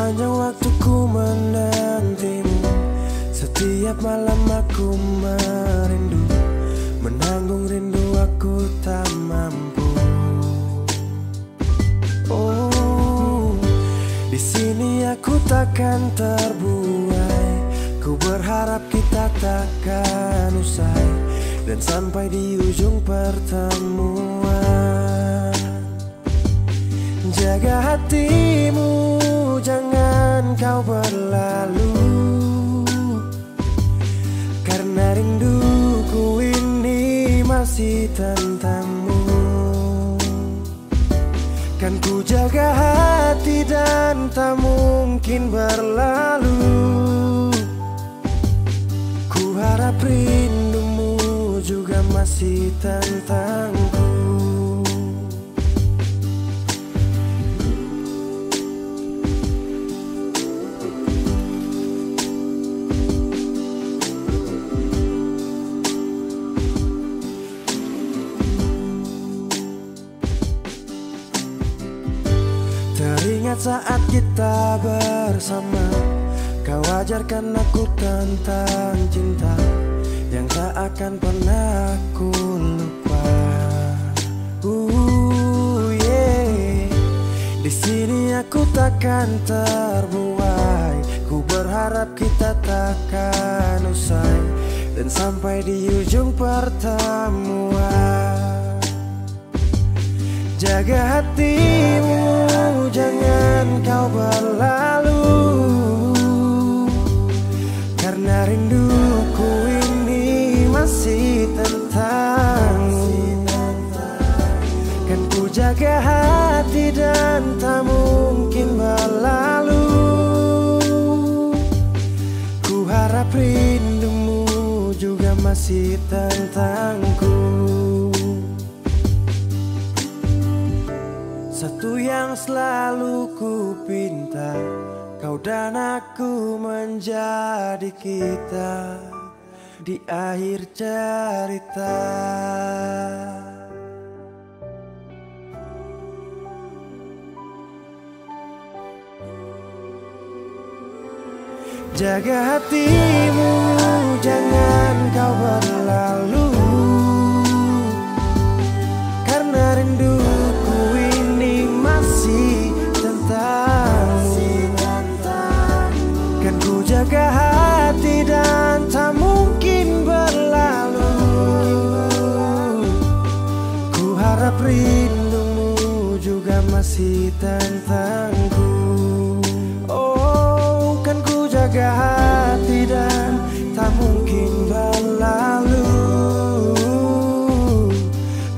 Sepanjang waktuku menantimu, setiap malam aku merindu, menanggung rindu aku tak mampu. Oh, di sini aku takkan terbuai. Ku berharap kita takkan usai dan sampai di ujung pertemuan. Jaga hatimu, jangan kau berlalu, karena rinduku ini masih tentangmu. Kan ku jaga hati dan tak mungkin berlalu. Ku harap rindumu juga masih tentangku. Teringat saat kita bersama, kau ajarkan aku tentang cinta yang tak akan pernah aku lupa. Yeah. Di sini aku takkan terbuai. Ku berharap kita takkan usai dan sampai di ujung pertemuan. Jaga hatimu, jangan kau berlalu, karena rinduku ini masih tentangmu. Kan ku jaga hati dan tak mungkin berlalu. Ku harap rindumu juga masih tentangku. Satu yang selalu ku pinta, kau dan aku menjadi kita di akhir cerita. Jaga hatimu, jangan kau berlalu, karena rinduku ini masih tentangmu. Kan ku jaga hati dan tak mungkin berlalu. Ku harap rindumu juga masih tentangku. Oh, kan ku jaga hati dan tak mungkin berlalu,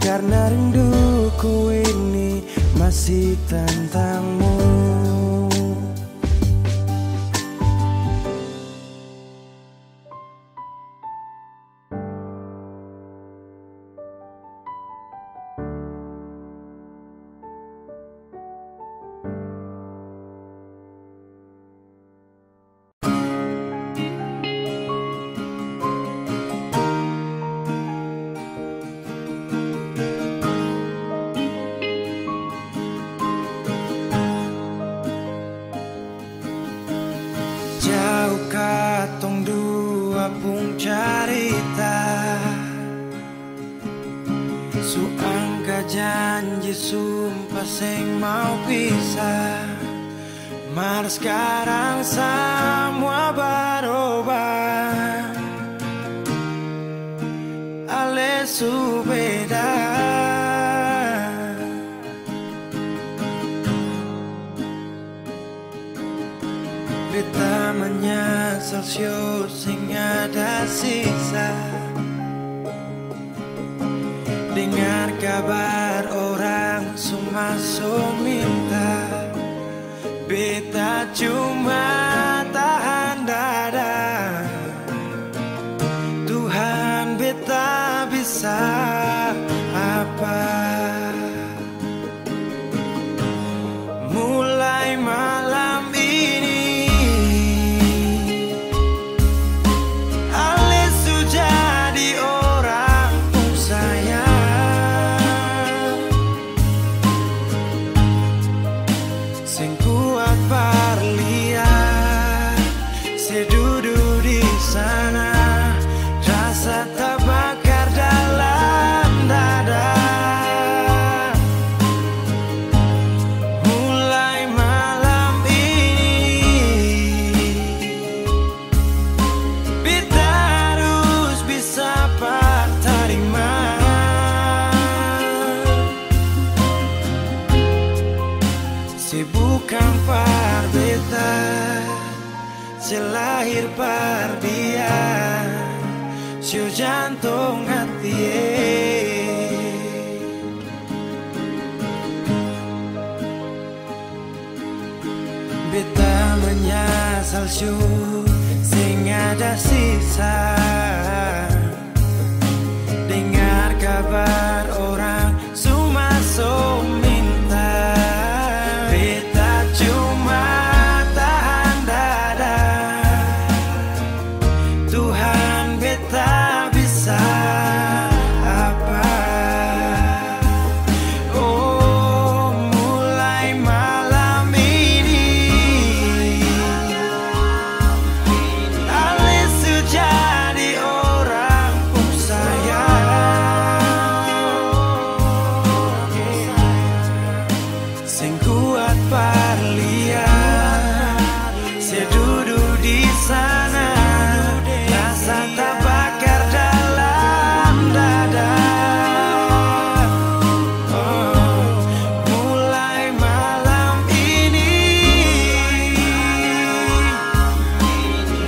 karena rinduku ini masih tentangmu. Jauh katong dua pung carita, suangka janji sumpah seng mau pisah. Mar sekarang semua berubah, ale su beda. Beta menyesal sio sing ada sisa. Dengar kabar orang semua minta, beta cuma tahan dada. Tuhan, beta bisa apa? Mulai malam ini sing kuat parli selahir pardian, sio jantung hati. Beta menyasal sio sing ada sisa, dengar kabar orang cuma so minta. Beta cuma tahan dada, Tuhan beta bisa apa. Oh, mulai malam ini Alisu jadi orang sing kuat parlian, saya duduk di sana, rasa terbakar dalam dada. Oh, mulai malam ini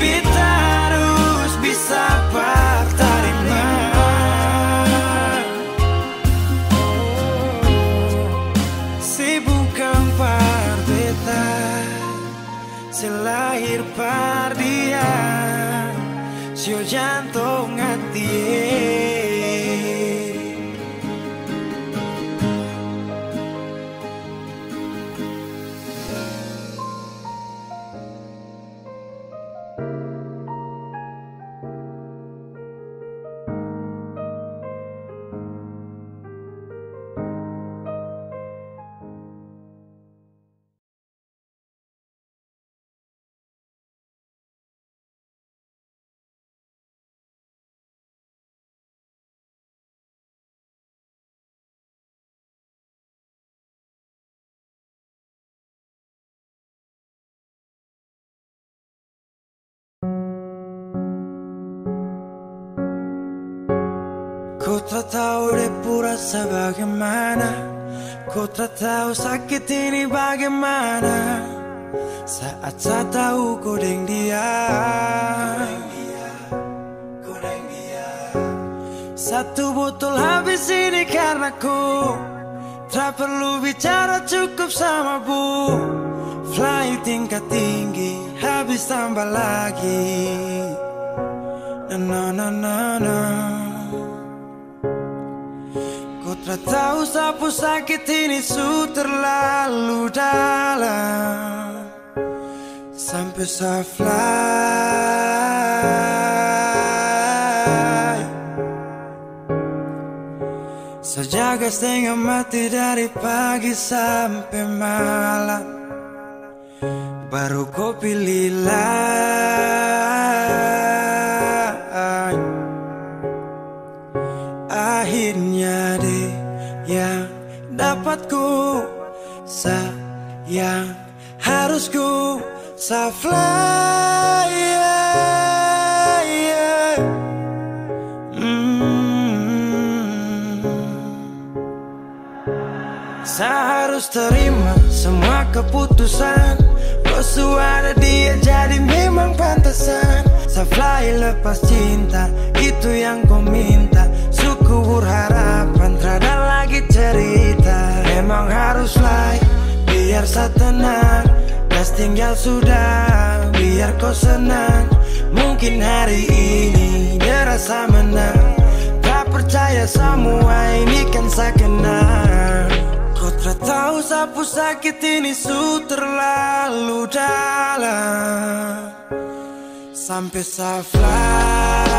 kita harus bisa berterima. Bukan parbeta, selahir pardian, sio jantung hati. Ku tak tahu depu rasa bagaimana, ku tak tahu sakit ini bagaimana. Saat saya tahu ku deng dia, satu botol habis ini karena ku tak perlu bicara, cukup sama bu. Fly tingkat tinggi, habis tambah lagi. Na na na na. Ku tak tahu sapu sakit ini su terlalu dalam, sampai saya fly. Sejaga setengah mati dari pagi sampai malam, baru kau pilih lain. Akhirnya deh yang dapat ku sayang, harus ku fly. Saya harus terima semua keputusan, kau ada dia jadi memang pantasan. Saya fly lepas cinta, itu yang kau minta. Suku berharapan, terada lagi cerita. Memang harus fly, biar saya tenang. Gas tinggal sudah, biar kau senang. Mungkin hari ini dia rasa menang. Tak percaya semua ini kan saya kenal. Kau tak tahu sapu sakit ini su terlalu dalam, sampai saya fly.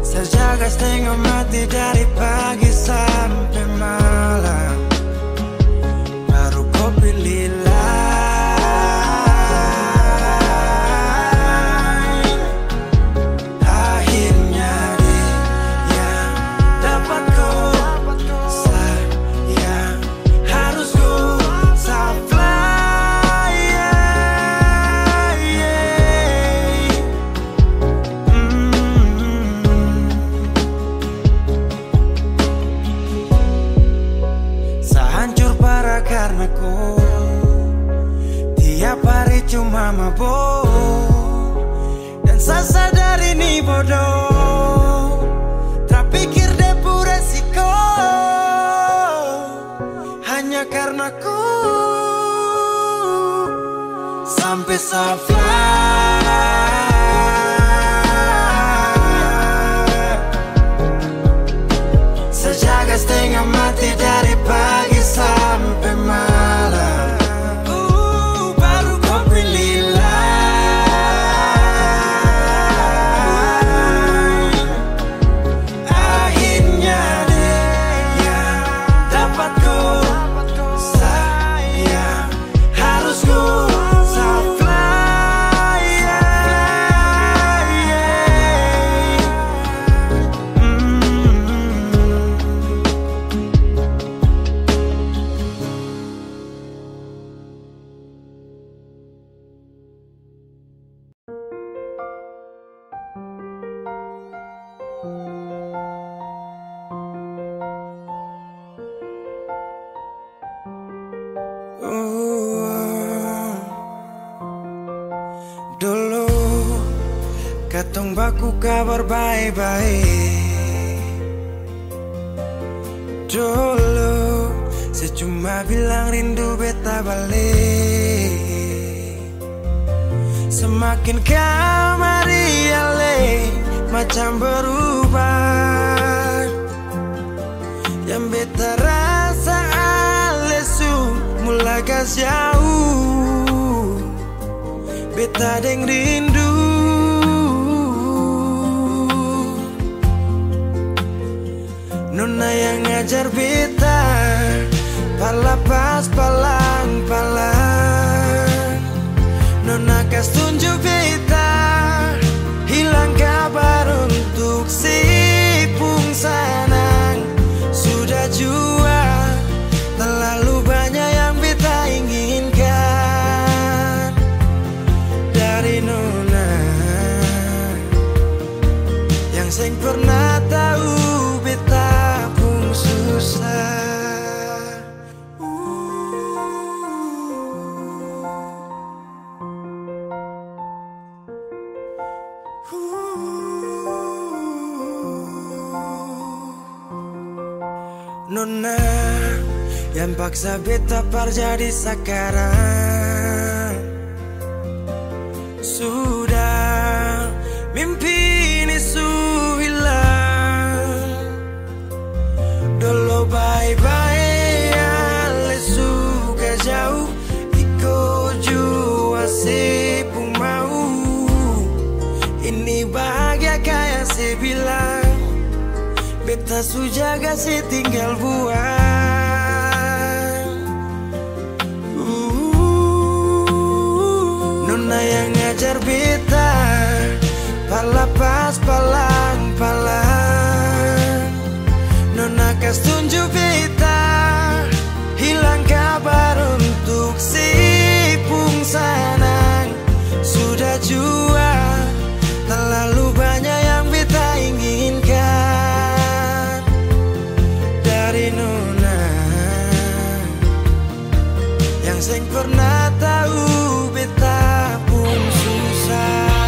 Saya jaga setengah mati dari pagi sampai malam, baru kau pilih lain. Akhirnya dia yang dapat kau sayang, harus ku fly. Saya sadar ini bodoh, tak pikir depu resiko. Hanya karena ku sampai saya fly. Sejaga setengah mati dari pagi sampai malam. Baru kau pilih lain. Akhirnya dia dapat ku sayang. Harus ku dulu katong baku kabar baik-baik. Dulu saya cuma bilang rindu beta balik. Semakin kamari ale macam berubah. Yang beta rasa alesu mulai gas jauh. Beta deng rindu. Nona yang ngajar beta palapas palang-palang. Nona kas tunjuk beta hilang kabar untuk si pungsanang. Sudah jua terlalu banyak yang beta inginkan dari Nona yang seng pernah tahu beta pun susah. Nona yang paksa beta par jadi sekarang. Sudah mimpi ini su hilang. Dulu bye-bye ale suka jauh. Iko jua si pun mau. Ini bahagia kayak si bilang. Beta su jaga si tinggal buang. Nona yang ngajar beta palapas palang-palang. Nona kas tunjuk beta hilang kabar untuk si pungsanang. Sudah jua terlalu banyak yang beta inginkan dari Nona yang seng pernah tahu beta pun susah.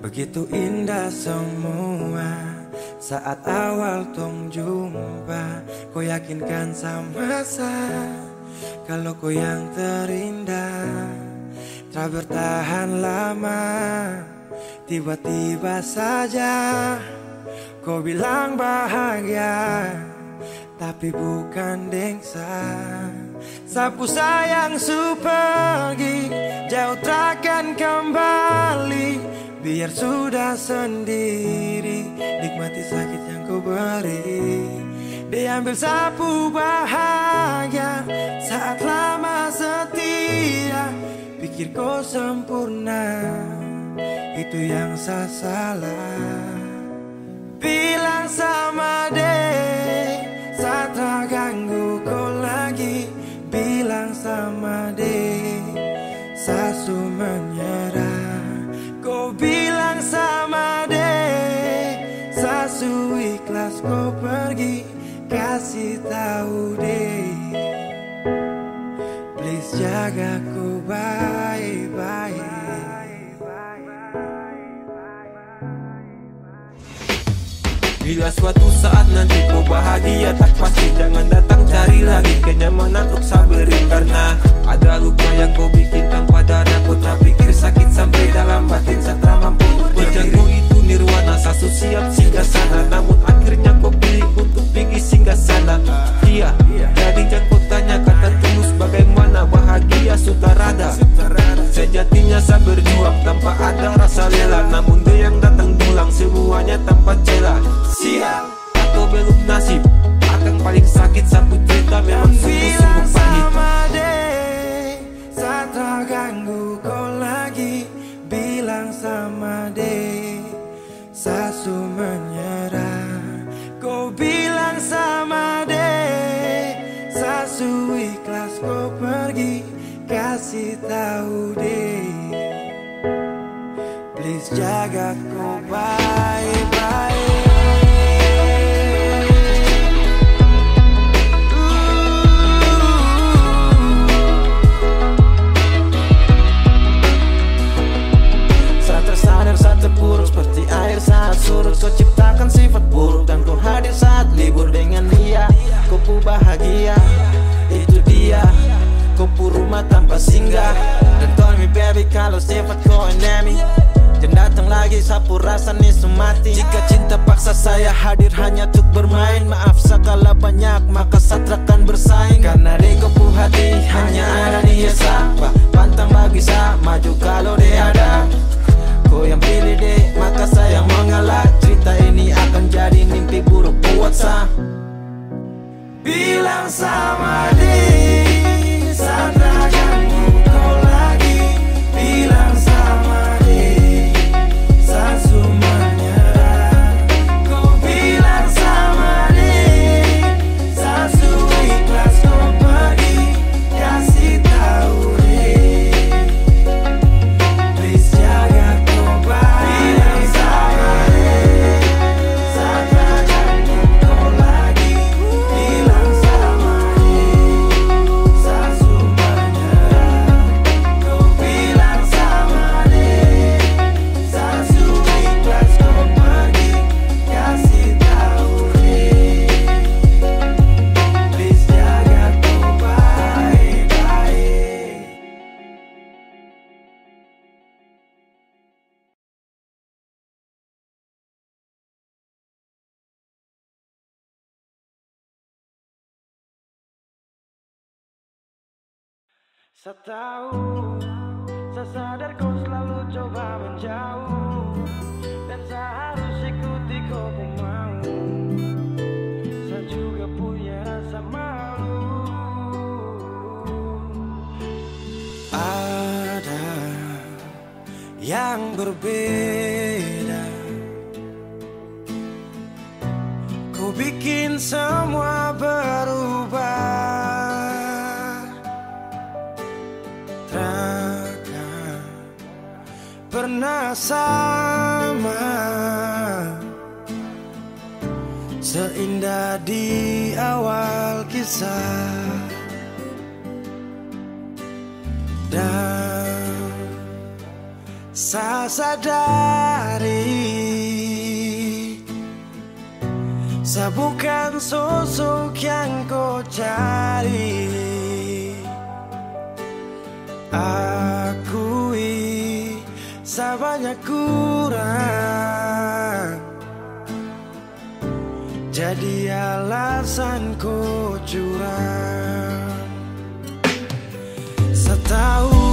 Begitu indah semua saat awal tong jumpa. Kau yakinkan sama saya kalau kau yang terindah. Tak bertahan lama, tiba-tiba saja kau bilang bahagia, tapi bukan dengsa. Sapu sayang su pergi, jauh takkan kembali. Biar sudah sendiri, nikmati sakit yang kau beri. Diambil sapu bahagia saat lama setia. Pikir kau sempurna, itu yang saya salah. Bilang sama deh, saat tak ganggu kau lagi. Bilang sama deh, sasu menyerah. Kau bilang sama deh, sasu ikhlas kau pergi. Kasih tahu deh, please jaga ku baik-baik. Bila suatu saat nanti kau bahagia, tak pasti jangan datang cari lagi kenyamanan untuk saberi. Karena ada luka yang kau bikin tanpa darah. Kau tak pikir sakit sampai dalam batin setelah mampu berjanji itu nirwana. Sasu siap singgah sana, namun akhirnya kau pilih untuk pergi singgah sana. Iya, jadi jangan kau tanya kata tulus bagaimana bahagia sudah rada. Sejatinya saya berjuang tanpa ada rasa lelah, namun dia yang datang dulang semuanya tanpa celah. Sial atau belum nasib, akan paling sakit satu cerita memang sungguh-sungguh pahit. Sama deh, saat tak ganggu kau lagi. Bilang sama deh, sasu menyerah. Kau bilang sama deh, sasu ikhlas kau pergi. Kasih tahu deh, please jaga kau baik-baik. Terpuruk seperti air saat surut. Kau ciptakan sifat buruk dan kau hadir saat libur dengan dia. Kau pu bahagia, itu dia. Kau pu rumah tanpa singgah. Dan tell me baby kalau sifat kau enemy. Dan datang lagi sapu rasa nih semati. Jika cinta paksa saya hadir hanya untuk bermain. Maaf segala banyak maka satrakan bersaing. Karena di kau pu hati hanya ada dia siapa. Pantang bagi saya maju kalau dia ada. Kau yang pilih deh, maka saya mengalah. Cerita ini akan jadi mimpi buruk buat saya. Bilang sama deh, saat tak ganggu kau lagi. Bilang sama deh, sasu menyerah. Kau bilang sama deh, sasu ikhlas kau pergi. Kasih tahu deh, please jaga. Bilang sama deh, saat tak ganggu kau lagi. Bilang sama deh, sasu menyerah. Kau bilang sama deh, sasu ikhlas kau pergi. Kasih tahu deh, please jaga kau baik-baik. Saya tahu, saya sadar kau selalu coba menjauh. Dan saya harus ikuti kau pun mau. Saya juga punya rasa malu. Ada yang berbeda. Kau bikin semua berubah. Takkan pernah sama seindah di awal kisah. Dan saya sadar Saya bukan sosok yang kau cari. Akui saya banyak kurang, jadi alasan kau curang. Saya tahu,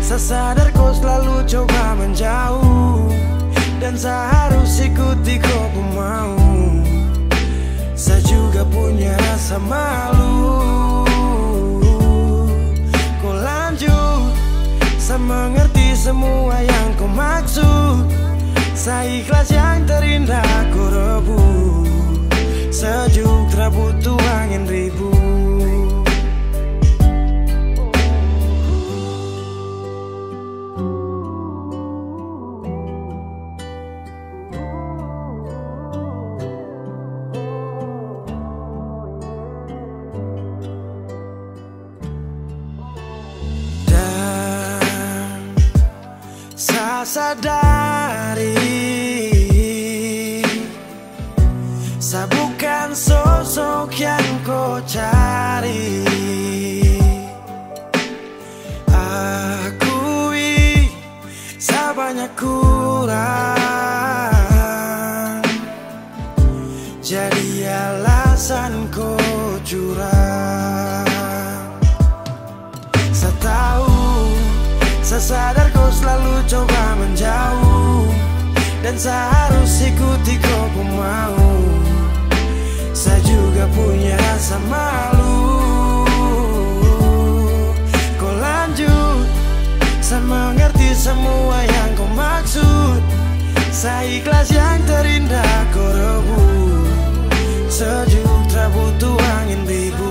saya sadar kau selalu coba menjauh, dan saya harus ikuti kau pun mau. Saya juga punya rasa malu. Kau lanjut, saya mengerti semua yang kau maksud. Saya ikhlas yang terindah kau rebut. Sejuk tak butuh angin ribut. Sadari saya bukan sosok yang kau cari. Akui saya banyak kurang, jadi alasan kau curang. Saya tahu, saya sadar kau selalu coba menjauh, dan saya harus ikuti kau pun mau. Saya juga punya rasa malu. Kau lanjut, saya mengerti semua yang kau maksud. Saya ikhlas yang terindah kau rebut. Sejuk tak butuh angin ribut.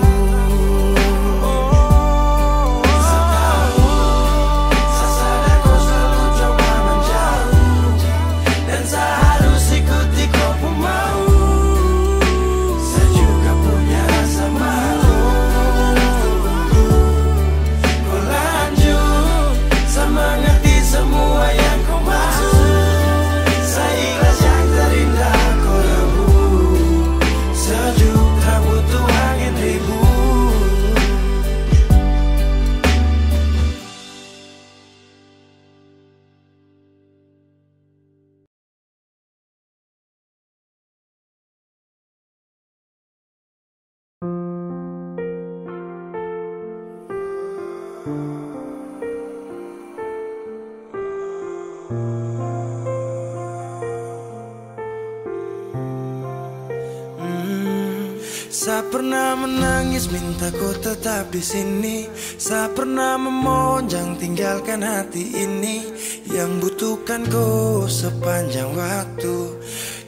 Saya pernah menangis minta kau tetap di sini. Saya pernah memonjang tinggalkan hati ini, yang butuhkan kau sepanjang waktu,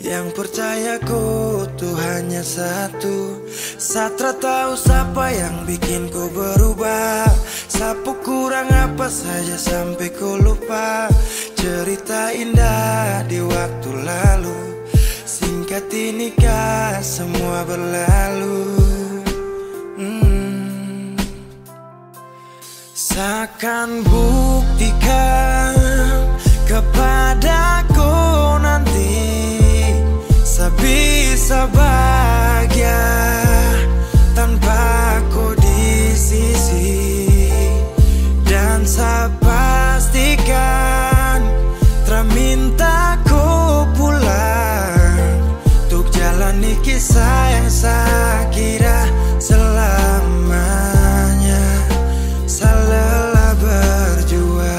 yang percaya kau tuh hanya satu. Saya tak tahu siapa yang bikin kau berubah. Sapu kurang apa saja sampai kau lupa cerita indah di waktu lalu. Singkat ini kah semua berlalu. Saya akan buktikan kepadaku nanti, saya bisa bahagia tanpa kau di sisi. Dan saya pastikan terminta kau pulang untuk jalani kisah yang saya kira selamanya. Saya lelah berjuang,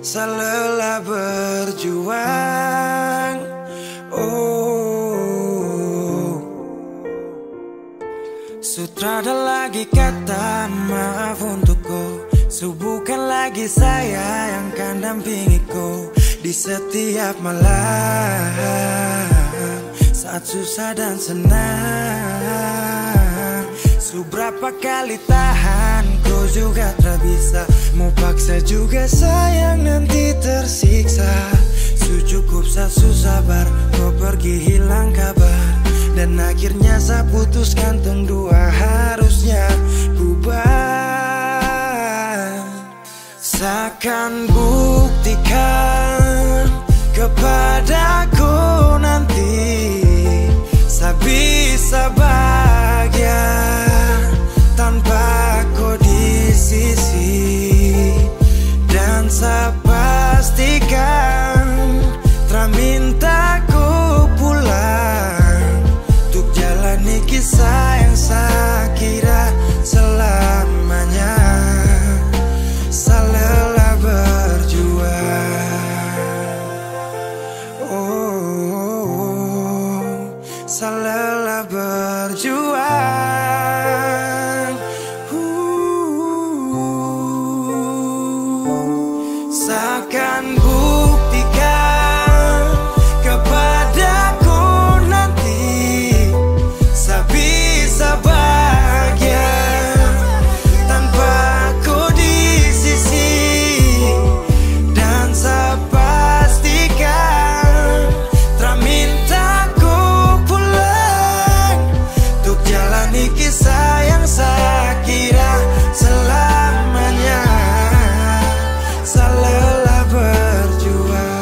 saya lelah berjuang. Sutrada lagi kata maaf untukku. Bukan lagi saya yang akan dampingi kau di setiap malam, saat susah dan senang. Seberapa kali tahan kau juga tak bisa. Mau paksa juga sayang nanti tersiksa. Cukup saya sabar kau pergi hilang kabar, dan akhirnya saya putuskan tong dua harusnya bubar. Saya akan buktikan kepadaku nanti, saya bisa bahagia tanpa kau di sisi. Dan saya pastikan tak minta ku pulang untuk jalani kisah yang saya kira selamanya. Saya lelah berjuang, oh, saya lelah berjuang. Saya akan buktikan kepadaku nanti, saya bisa bahagia tanpa ku di sisi. Dan saya pastikan tak minta ku pulang untuk jalani kisah yang saya kira selamanya. Saya lelah berjuang.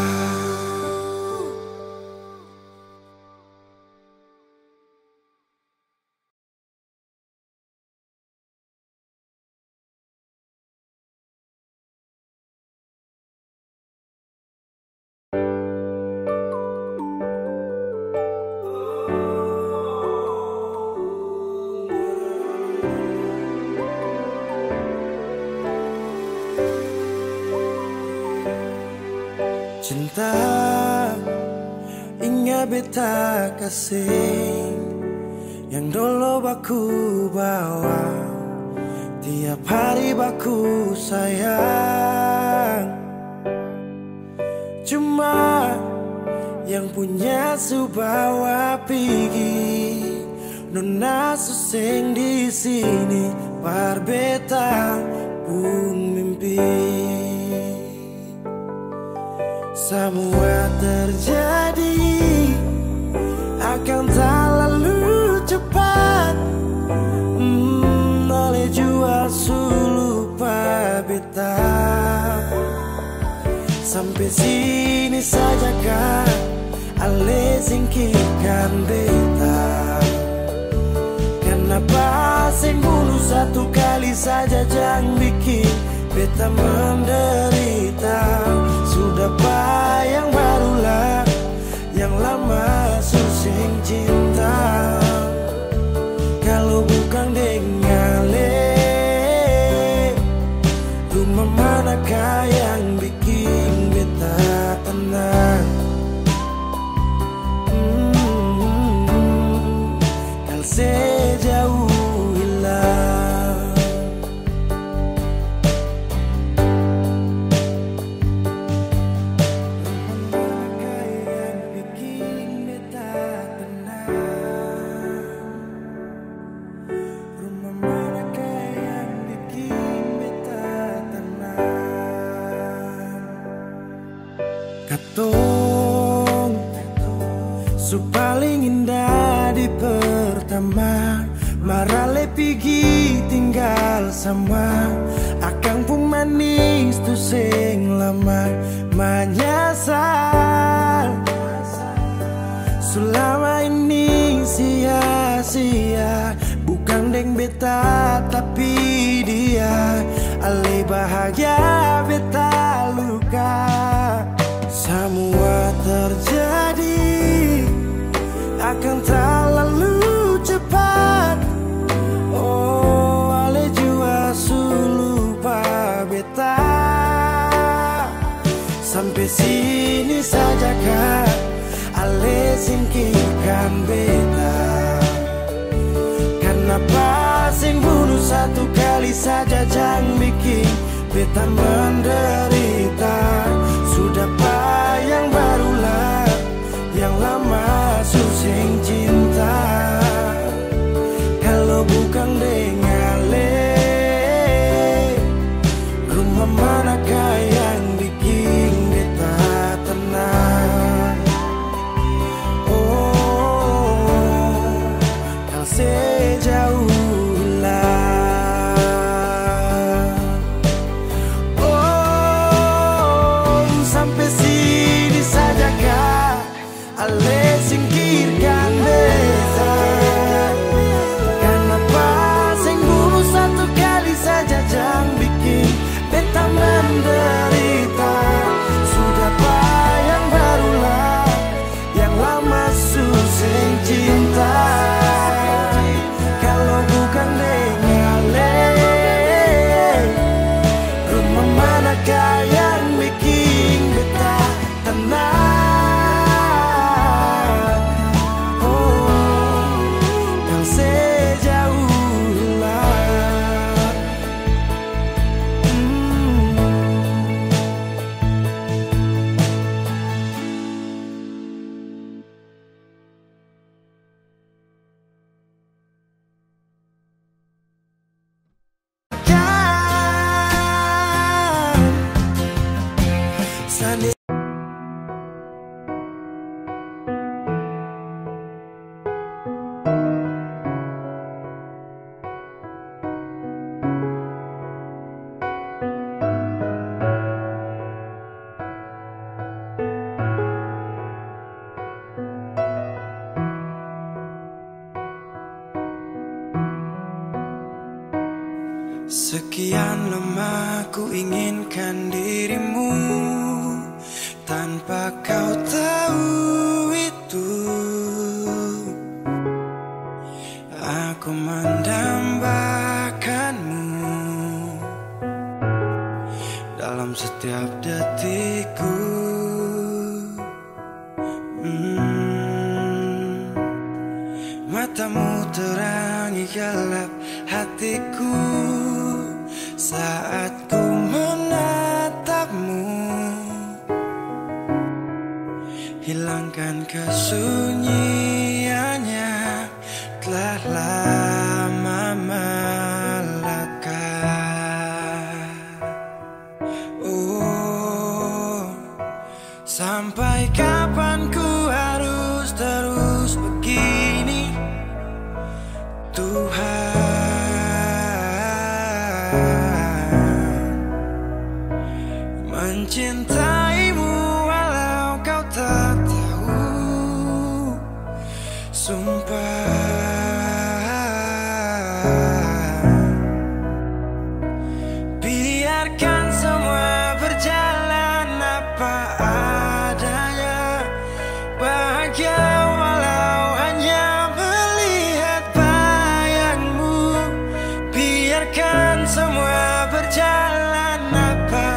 Cinta ingat beta kasih yang dulu baku bawa, tiap hari baku sayang. Cuma yang punya subawa pergi, nona suseng di sini, par beta pun mimpi. Semua terjadi akan tak lalu cepat, oleh jua lupa beta. Sampai sini saja kan ale singkirkan beta. Kenapa sing bunuh satu kali saja jangan bikin beta menderita. Sudah yang barulah, yang lama susing cinta. Kalau bukan dengan rumah manakah yang bikin beta tenang? Kal sejauh hilang. Katong su paling indah di pertama, marale pigi tinggal sama. Akang pun manis tu sing lama menyasar. Selama ini sia-sia, bukan deng beta tapi dia. Ale bahagia beta luka. Semua terjadi akan tak lalu cepat. Oh, ale jua lupa beta. Sampai sini saja kan ale singkirkan beta. Kenapa sing bunuh satu kali saja jangan bikin beta menderita. Sudah yang barulah, yang lama susing cinta. Kalau bukan dengan rumah manakah yang bikin beta tenang? Oh, kal sejauh sampai sini saja sendiri. Sekian lama ku inginkan dirimu, tanpa kau tahu itu. Aku mendambakanmu dalam setiap detikku. Matamu terangi gelap hatiku saat ku menatapmu. Hilangkan kesunyiannya, telah lama melekat. Oh, sampai kapan ku harus terus begini, Tuhan? Mencintaimu walau kau tak tahu, sumpah. Biarkan semua berjalan apa adanya, bahagia walau hanya melihat bayangmu. Biarkan semua berjalan apa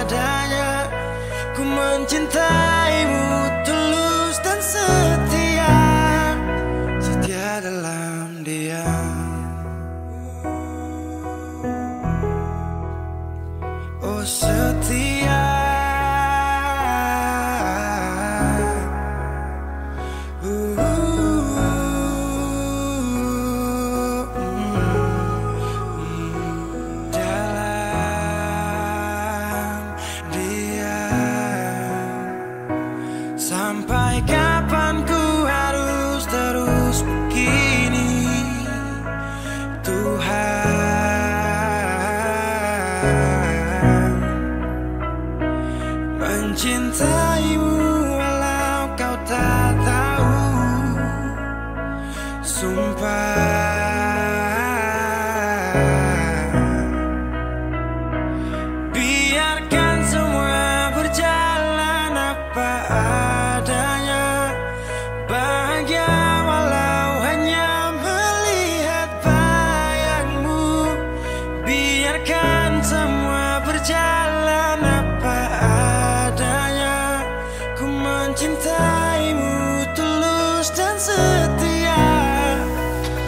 adanya, ku mencintaimu tulus dan setia, setia dalam diam. Oh setia, dalam diam. Sampai kapan ku harus terus begini, Tuhan? Mencintaimu walau kau tak tahu, sumpah. Biarkan semua berjalan apa adanya, bahagia walau hanya melihat bayangmu. Biarkan semua berjalan apa adanya, ku mencintaimu tulus dan setia,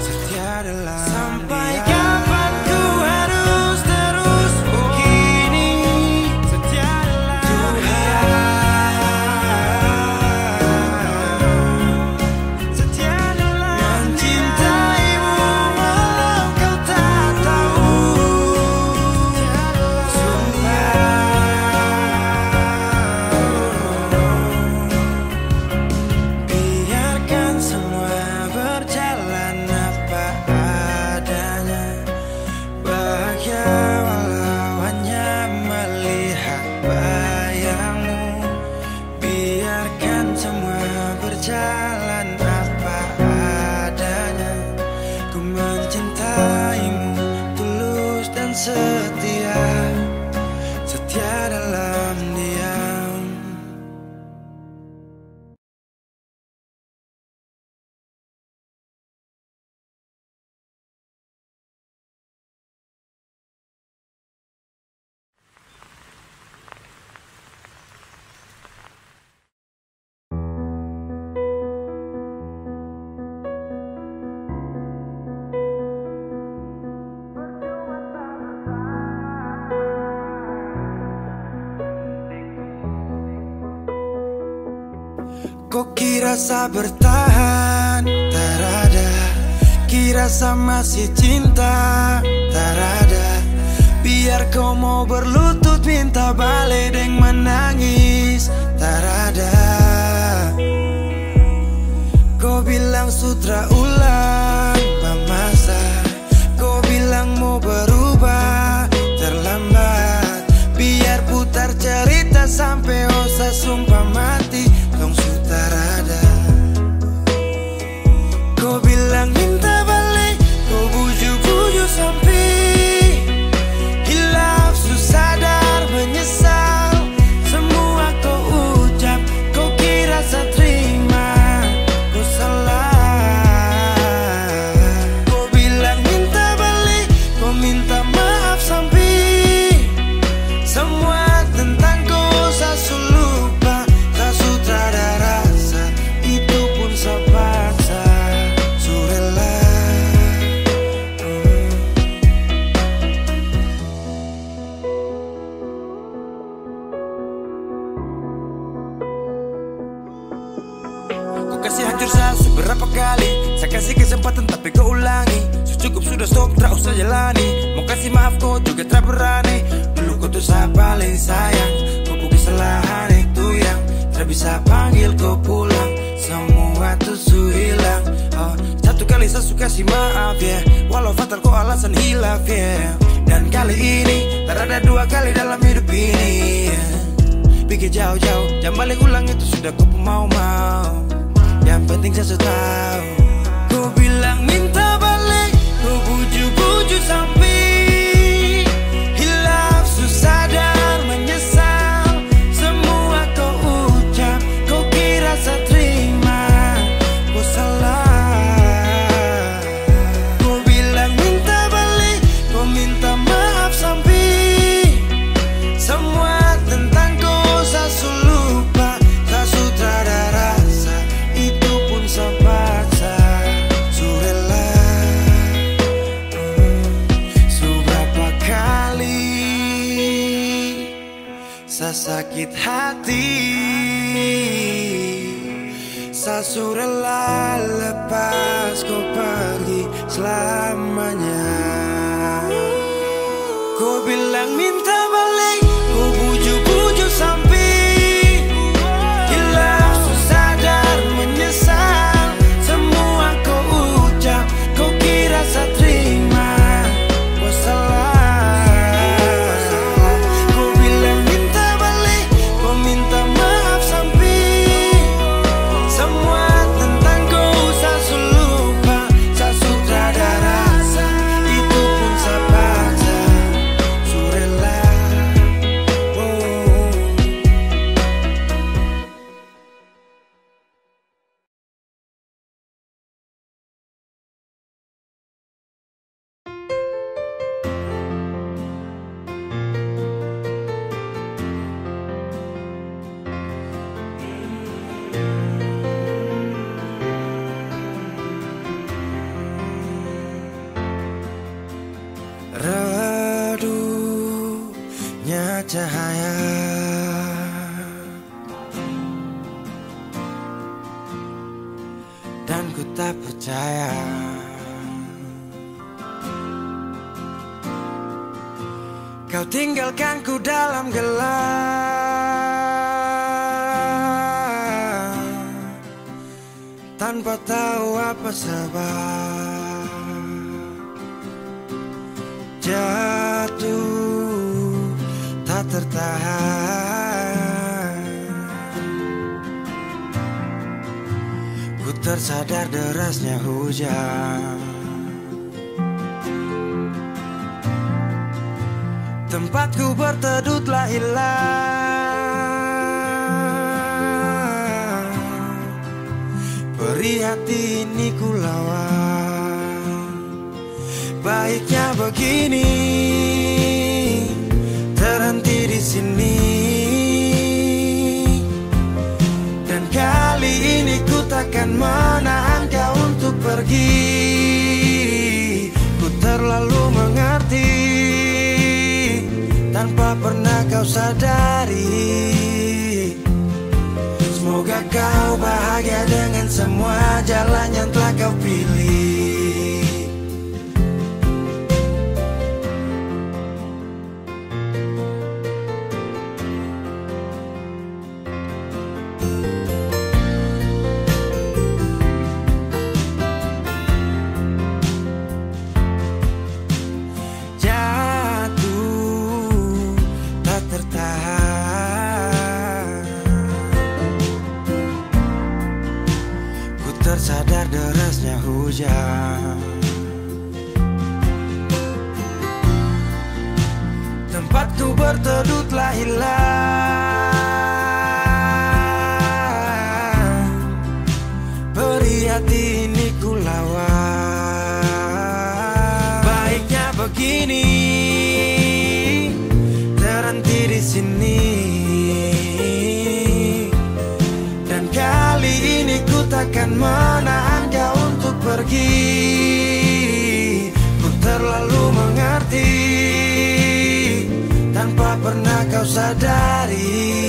setia dalam. Sampai kapan ku harus terus begini, setia dalam Tuhan. Setia dalam mencintaimu walau kau tak tahu, biarkan semua berjalan apa adanya, bahagia walau hanya melihat bayangmu. Biarkan semua berjalan apa adanya, ku mencintaimu tulus dan setia, setia dalam diam. Kok kira sa bertahan, tak ada. Kira sa masih cinta, tak ada. Biar kau mau berlutut Sambut minta balik deng menangis tak ada. Kau bilang sutra ulang masa, kau bilang mau berubah terlambat. Biar putar cerita sampai osa sumpah mati tong sutar ada. Kau bilang minta balik, kau buju-buju sampai hilaf susah sadar menyesal. Semua kau ucap, kau kira saya terima, kau salah. Kau bilang minta balik, kau minta maaf sampai semua tentang kau saya lupa. Tak sutra rasa, itu pun saya paksa. Surela kasih hancur saya seberapa kali. Saya kasih kesempatan tapi kau ulangi. Cukup sudah stop, tak usah jalani. Mau kasih maaf kau juga tak berani. Dulu kau tuh saya paling sayang. Kau bukan kesalahan itu yang tak bisa panggil kau pulang. Semua tuh su hilang. Satu kali saya suka kasih maaf ya, walau fatal kau alasan hilaf ya. Dan kali ini tak ada dua kali dalam hidup ini ya. Pikir jauh-jauh, jangan balik ulang itu sudah kau mau-mau. Yang penting saya sudah tahu. Kau bilang minta balik, kau buju-buju sampai hilaf susah sadar menyesal. Semua kau ucap, kau kira saya terima, kau salah. Kau bilang minta balik, kau minta maaf sampai semua tentang kau saya lupa. Tak sutradara rasa, itu pun saya paksa. Surela seberapa kali saya sakit hati. Saya surela lepas kau pergi selamanya. Kau bilang minta balik, kau buju-buju sampai hilaf susah sadar menyesal. Semua kau ucap, kau kira saya terima, kau salah. Kau bilang minta balik, kau minta maaf sampai semua tentang kau saya lupa. Saya sudah ada rasa, itu pun saya paksa. Surela redupnya cahaya dan ku tak percaya kau tinggalkan ku dalam gelap tanpa tahu apa sebab. Jatuh tak tertahan, ku tersadar derasnya hujan. Tempatku berteduh telah hilang, perih hati ini ku lawan. Baiknya begini, terhenti di sini. Dan kali ini ku takkan menahan kau untuk pergi. Ku terlalu mengerti tanpa pernah kau sadari. Semoga kau bahagia dengan semua jalan yang telah kau pilih. hujan. Tempatku berteduh telah hilang, beri hati ini ku lawan. Baiknya begini, terhenti di sini. Dan kali ini ku takkan menahan kau untuk pergi. Ku terlalu mengerti tanpa pernah kau sadari.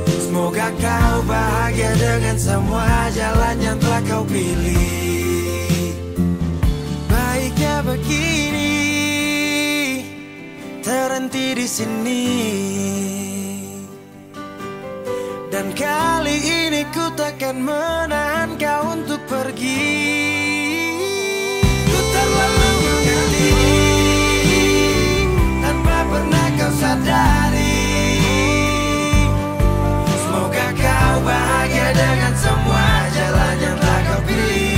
Semoga kau bahagia dengan semua jalan yang telah kau pilih. Baiknya begini, terhenti di sini. Dan kali ini ku takkan menahan kau untuk pergi. Ku terlalu mengerti tanpa pernah kau sadari. Semoga kau bahagia dengan semua jalan yang telah kau pilih.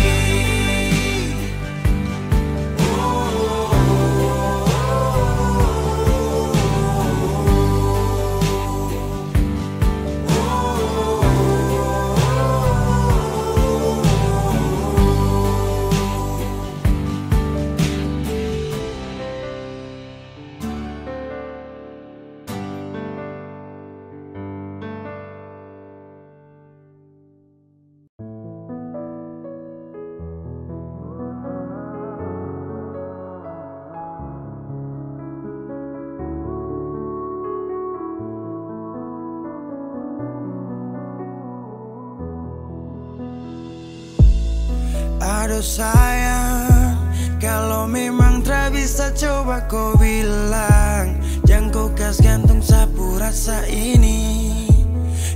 Aduh sayang, kalau memang tak bisa coba kau bilang. Jangan kau kas gantung sapu rasa ini.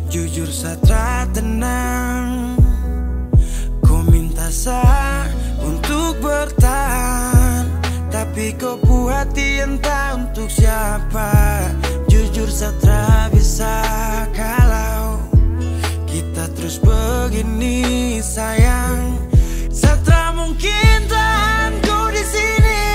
Jujur satra tenang, kau minta sah untuk bertahan. Tapi kau puas hati entah untuk siapa. Jujur satra bisa kalau kita terus begini sayang. Satra mungkin tahan ku di sini.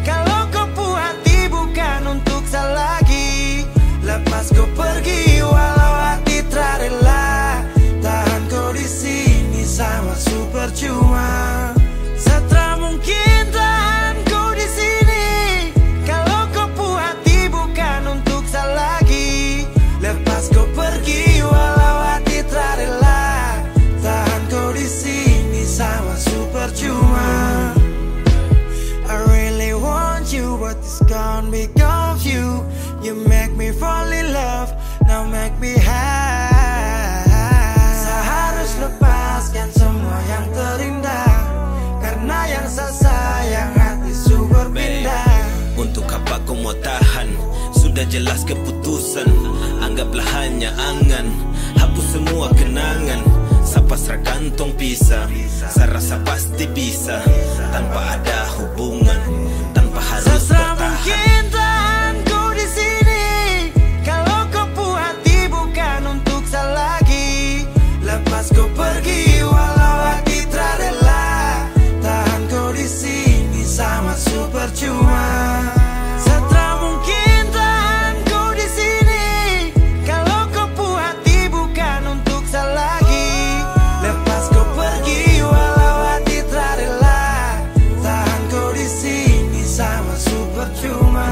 Kalau kau puas hati bukan untuk saya lagi. Lepas kau pergi walau hati tak rela. Tahan kau di sini sama super cuma. Satra mungkin tahan ku di sini. Kalau kau puas hati bukan untuk saya lagi. Lepas kau pergi walau hati tak rela. Tahan kau di sini sama super cuma. I really want you, but it's gone because you. You make me fall in love, now make me high. Saya harus lepaskan semua yang terindah, karena yang saya sayang hati super pindah. Untuk apa kau mau tahan? Sudah jelas keputusan. Anggaplah hanya angan, hapus semua kenangan. Sapa seragantong pisah. Saya rasa pasti bisa tanpa ada hubungan, tanpa harus bertahan. Mungkin tahan ku di sini. Kalau kau puas hati bukan untuk saya lagi. Lepas kau pergi walau hati tak rela. Tahan kau di sini sama super cuma. Satra mungkin tahan ku di sini. Kalau kau puas hati bukan untuk saya lagi. Lepas kau pergi walau hati tak rela. Tahan kau di sini sama super cuma.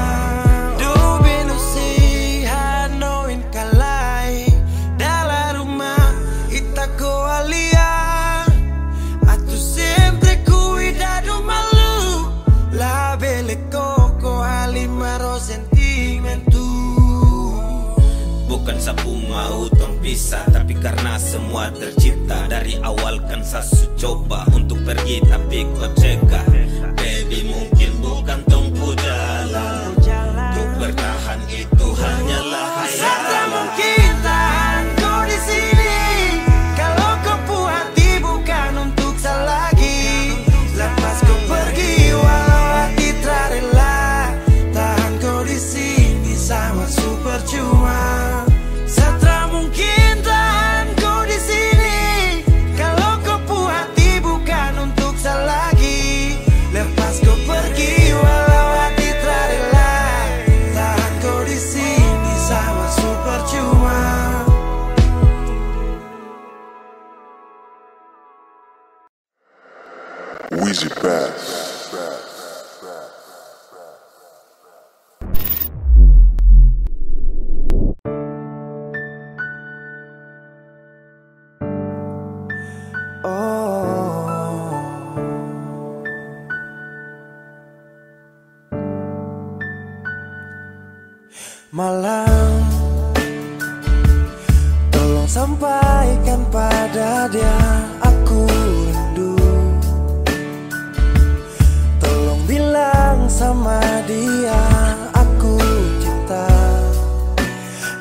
Dubi nusihan noin kalai. Dalam rumah ita ko alia. Atu sempre cuidado malu. La belle coco alimaro sentimentu. Bukan sapu mau tong pisah, tapi karena semua tercipta. Dari awal kan sasu coba untuk pergi tapi kau cegah. Baby mungkin bukan tong jalan. Untuk bertahan itu hanyalah Satra hayalan. mungkin tahan kau di sini. Kalau kau puas hati bukan untuk saya lagi. Lepas kau pergi walau hati tak rela. Tahan kau di sini sama super cuma. Satra mungkin tahan kau di sini. Kalau kau puas hati bukan Easy Bass. Malam, tolong sampaikan pada dia aku rindu. Tolong bilang sama dia aku cinta.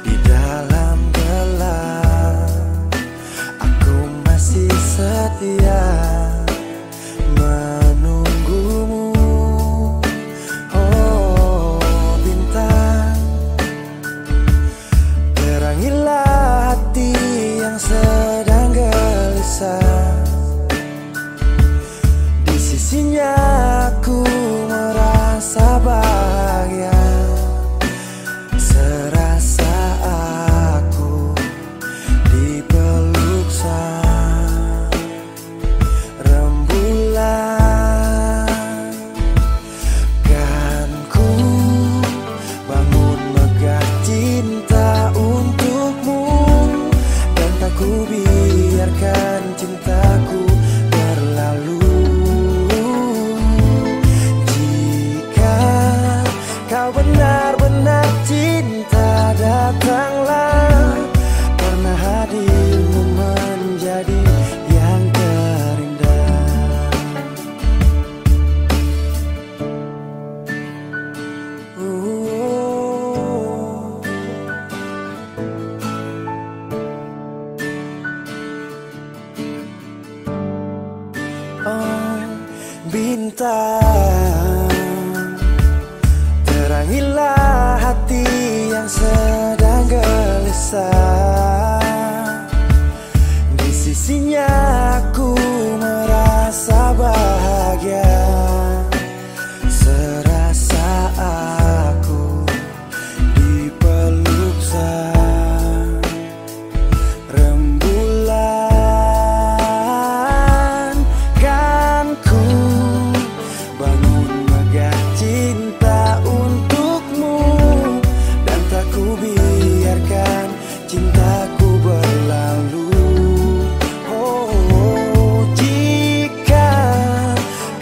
Di dalam gelap aku masih setia menunggumu. Oh bintang, terangilah hati yang sedang gelisah. Di sisinya aku merasa bahagia, serasa aku dipeluk sang rembulan. Kan ku bangun megah cinta untukmu, dan tak ku biarkan cintaku berlalu. Jika kau benar-benar cinta, datanglah, karena hadirmu menjadi yang terindah. Oh bintang, terangilah hati yang sedang gelisah. Di sisinya aku merasa bahagia, serasa aku dipeluk sang rembulan. Kan ku bangun megah cinta untukmu, dan tak ku biarkan cintaku berlalu. Oh jika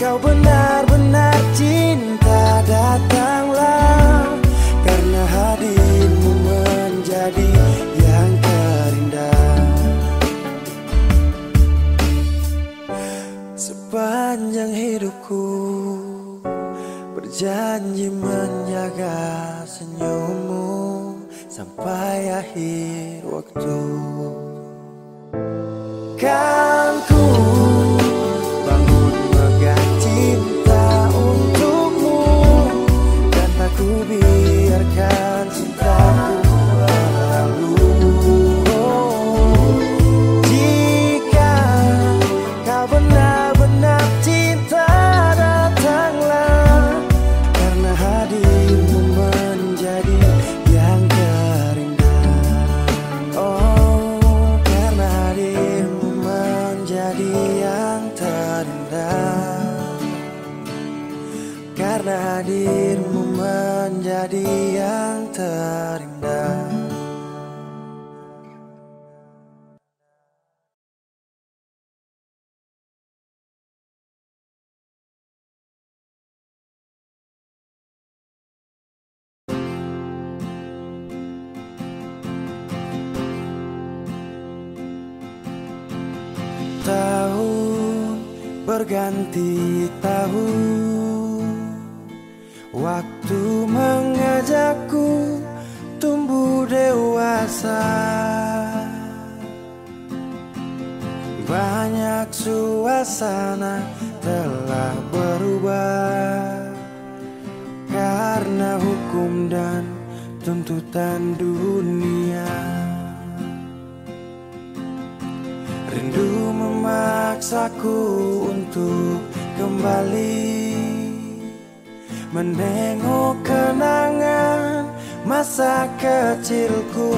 kau benar-benar cinta, datanglah, karena hadirmu menjadi yang terindah. Sepanjang hidupku berjanji menjaga senyummu sampai akhir waktu. Kan ku bangun megah cinta untukmu, dan tak ku biarkan cintaku berlalu. Oh, jika kau benar-benar cinta, datanglah, karena hadirmu menjadi yang terindah. Oh, karena hadirmu menjadi yang terindah. Karena hadirmu menjadi yang terindah. Tahun berganti tahun, waktu mengajakku tumbuh dewasa. Banyak suasana telah berubah karena hukum dan tuntutan dunia. Rindu memaksaku untuk kembali menengok kenangan masa kecilku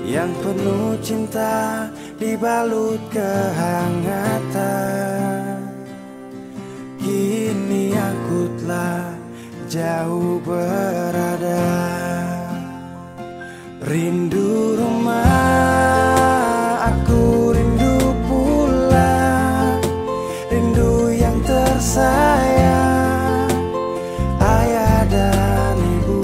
yang penuh cinta dibalut kehangatan. Kini aku telah jauh berada, rindu rumah, aku rindu pulang, rindu yang tersayang, ayah dan ibu.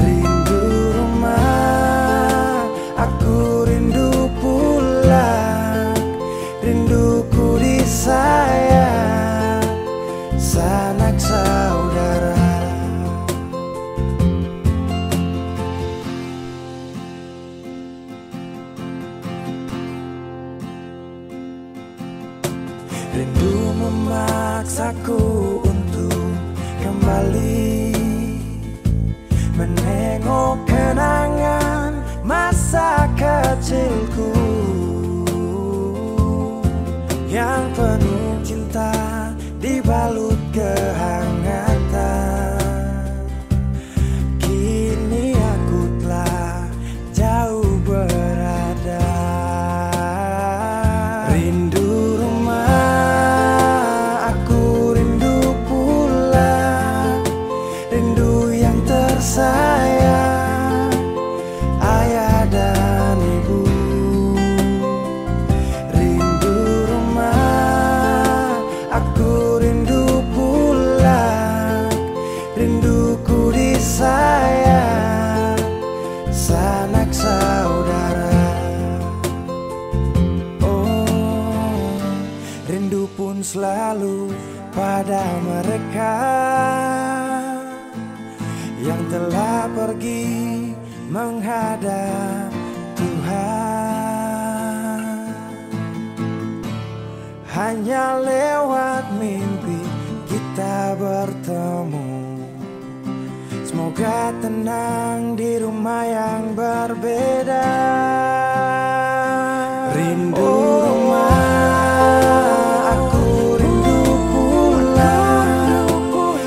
Rindu rumah, aku rindu pulang, rinduku disayang, sanak saudara. Rindu memaksaku untuk kembali menengok kenangan masa kecilku yang penuh cinta dibalut kehangatan. Kini aku telah jauh berada, rindu rumah, aku rindu pulang, rindu yang tersayang, ayah dan ibu. Rindu rumah, aku rindu pulang, rinduku disayang, sanak saudara. Oh, rindu pun selalu pada mereka yang telah pergi menghadap Tuhan. Hanya lewat mimpi kita bertemu. Semoga tenang di rumah yang berbeda. Rindu rumah, aku rindu pulang,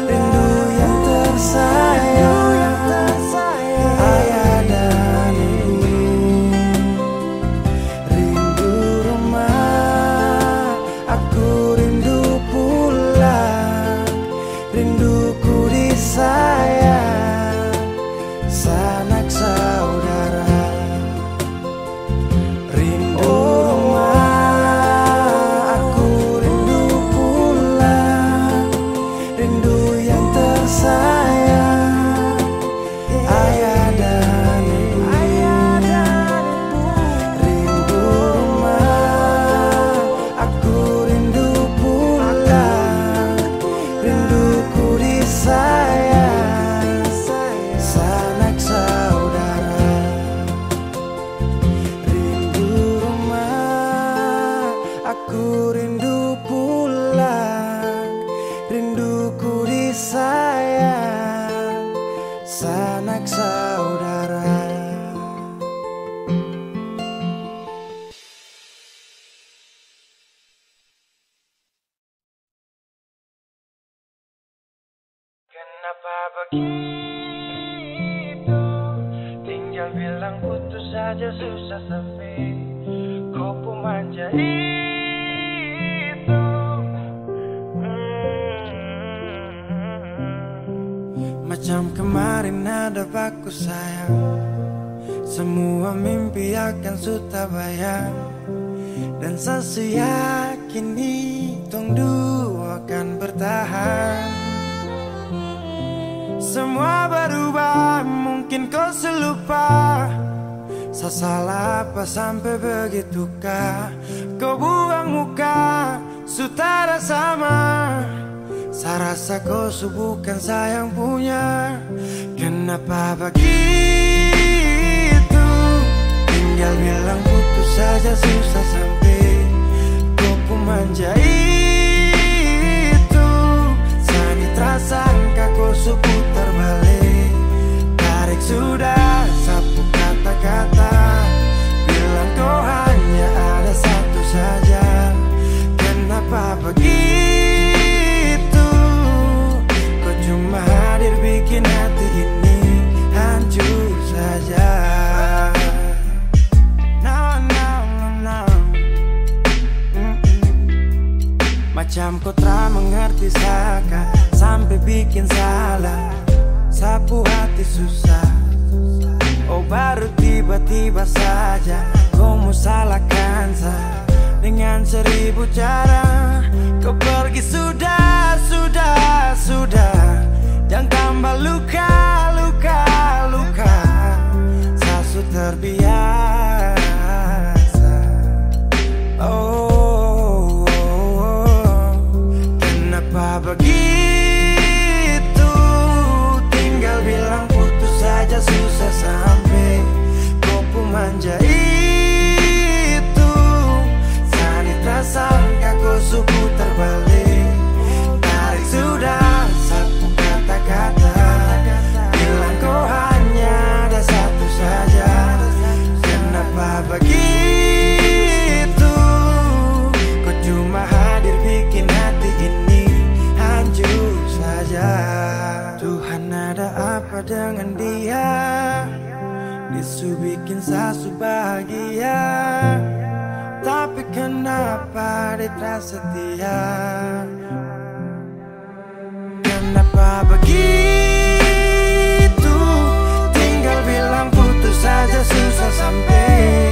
rindu yang tersayang, ayah dan ibu. Rindu rumah, aku rindu pulang, rinduku disayang, sanak saudara. Rindu rumah, aku rindu pulang, rindu yang tersayang, ayah dan ibu. Rindu rumah, aku rindu pulang, rinduku disayang, sanak saudara. Rindu rumah, aku rindu pulang, rinduku disayang, sanak saudara. Kenapa begitu? Tinggal bilang putus saja susah sepi. Kau pun manja itu. Macam kemarin ada aku sayang, semua mimpi akan sudah bayang. Dan saya yakin tong dua akan bertahan. Semua berubah, mungkin kau selupa. Saya salah apa sampai begitukah? Kau buang muka, sutara sama. Saya rasa kau bukan saya yang punya. Kenapa begitu? Tinggal bilang putus saja susah sampai. Kau pun manja itu. Sani tersangka kau putar balik. Tarik sudah sapu kata-kata. Bilang kau hanya ada satu saja. Kenapa begitu? Kau cuma hadir bikin hati ini hancur saja. Nah bikin salah, sapu hati susah. Oh baru tiba-tiba saja kau mau salahkan saya dengan 1000 cara. Kau pergi sudah, jangan tambah luka. Saya sudah terbiasa. Oh, kenapa begitu? Tinggal bilang putus saja susah sampai kau pun manja itu. Sani tak sangka kau suku terbalik. Tarik sudah satu kata-kata, bilang kau hanya ada satu saja. Kenapa begitu? Kau cuma hadir bikin hati ini hancur saja. Tuhan ada apa dengan dia? Disu bikin sasu bahagia, tapi kenapa dia tak setia? Kenapa begitu? Tinggal bilang putus saja susah sampai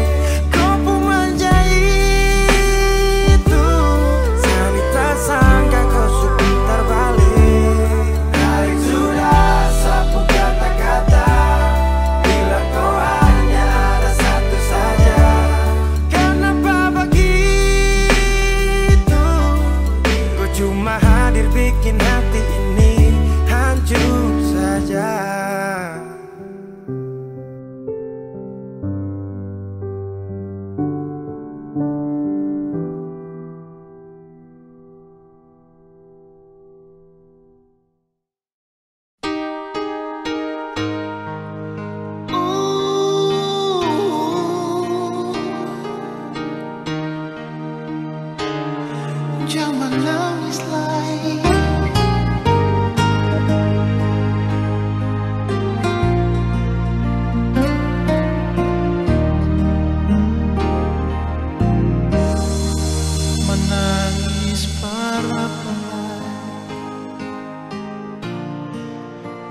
kau pun manja itu. Sani tak sangka kau suka terbalik. Tarik sudah sapu kata-kata, bilang kau hanya ada satu saja. Kenapa begitu? Kau cuma hadir bikin hati ini hancur saja. Jangan nangis lagi. Menangis para pengai,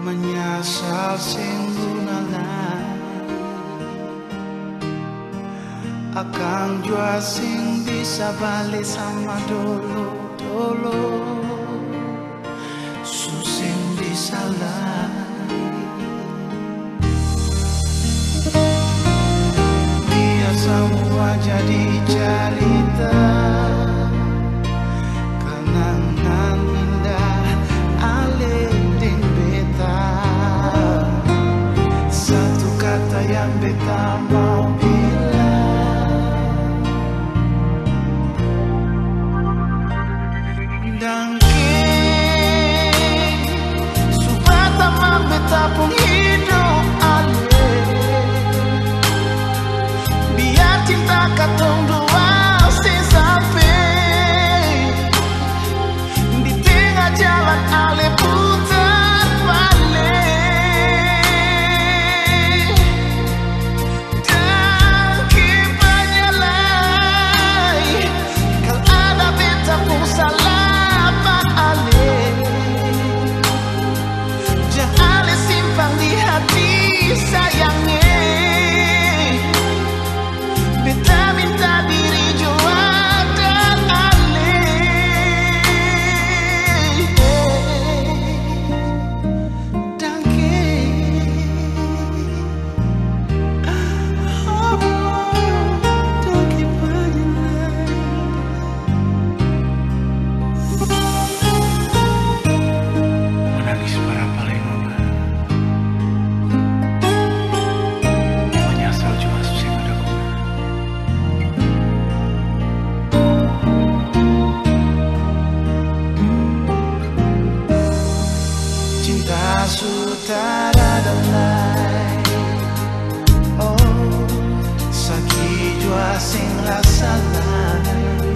menyasal sing gunangan, akan jua sing bisa balik sama dulu susing bisa lagi. Biar semua jadi cerita, kenangan indah alih ding beta. Satu kata yang beta mau pun hidup alih. Biar cinta katong dua sampai di tengah jalan alih putar balik. Dan kipanya lagi, kalau ada beta pun salah pak alih. Jangan simpan di hati sayangnya. Beta minta diri jua dan alih. Dangke dangke penyelam. Menangis para paling menyesal juga susah ada guna. Cinta sudah ada lain. Oh, sakit jua sing rasa lain.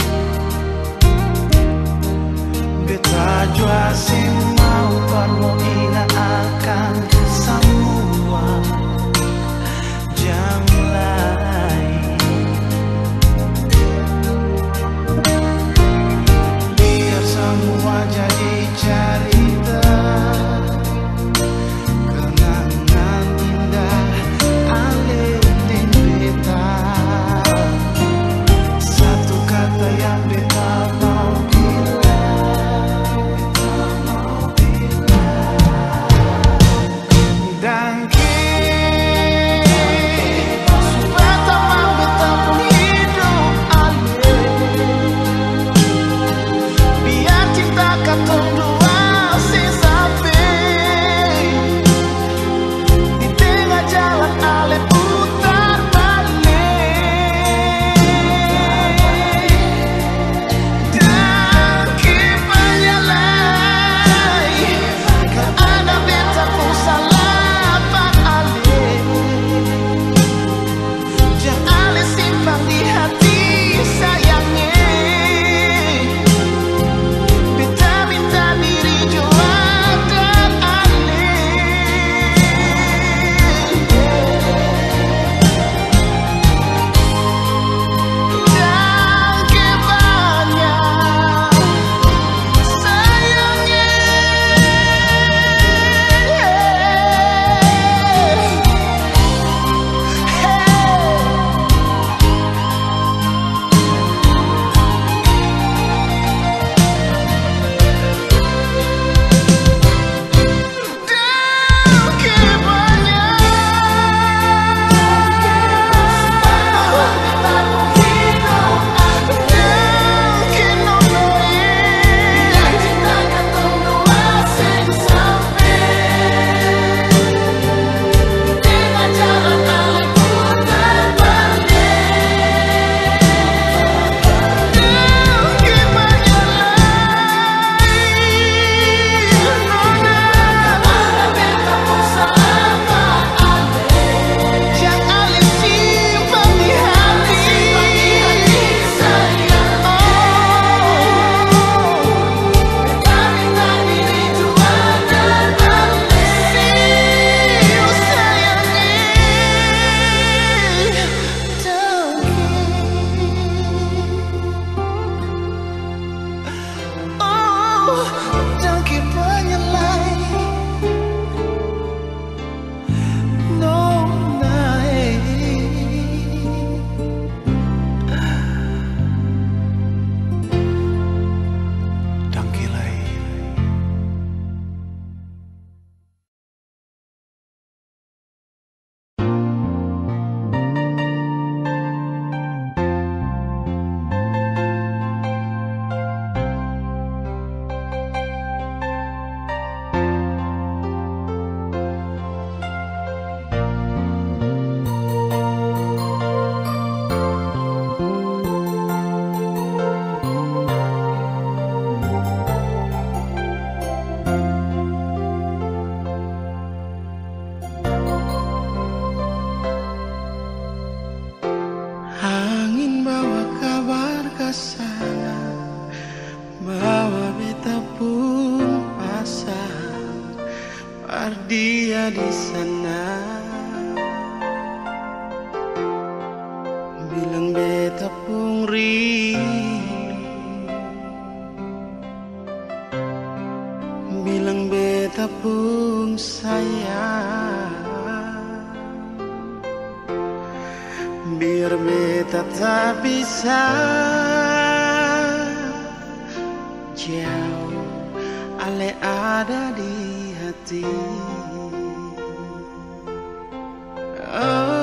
Beta jua sing mau permoina akan semua jam lain. Biar semua jadi cerita, Biar dia di sana, bilang beta pun rindu, bilang beta pun sayang. Biar beta tak bisa jauh, ale ada di hati. Oh.